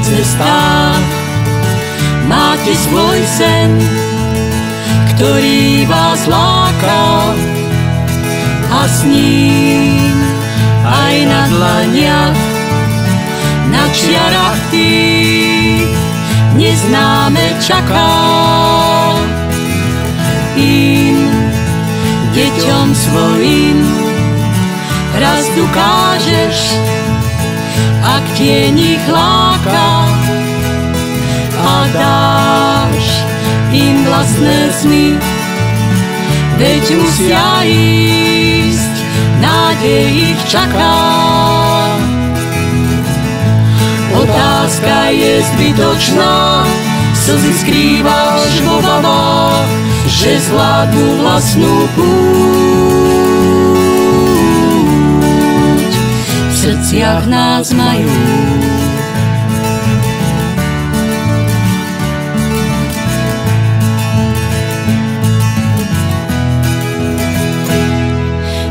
cestách máte svoj sen, ktorý vás láka, a s ním aj na dlaniach, na čiarach tých neznáme čaká. Tým deťom svojim raz ukážeš, ak tieň ich láka, a dáš im vlastné sny, veď musia ísť, nádej ich čaká. Otázka je zbytočná, slzy skrývaš vo vavách, že zvládnu vlastnú púť, v srdciach nás majú.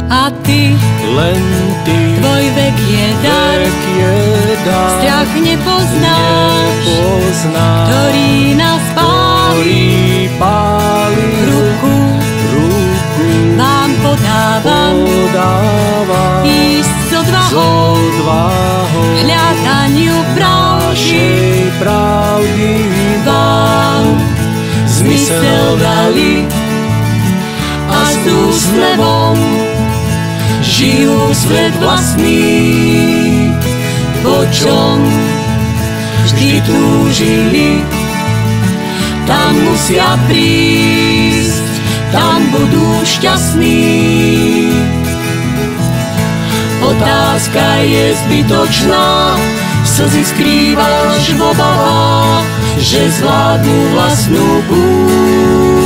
A ty, len ty, tvoj vek je dar, strach nepoznáš, ktorý nás pálí. Ruku vám podávam, ísť s odvahou, hľadaniu pravdy, vám zmysel dali, a s úsmevom žijú svet vlastný, po čom vždy túžili. Tam musia prísť, tam budú šťastní. Otázka je zbytočná, slzy skrývaš v obavách, že zvládnu vlastnú púť.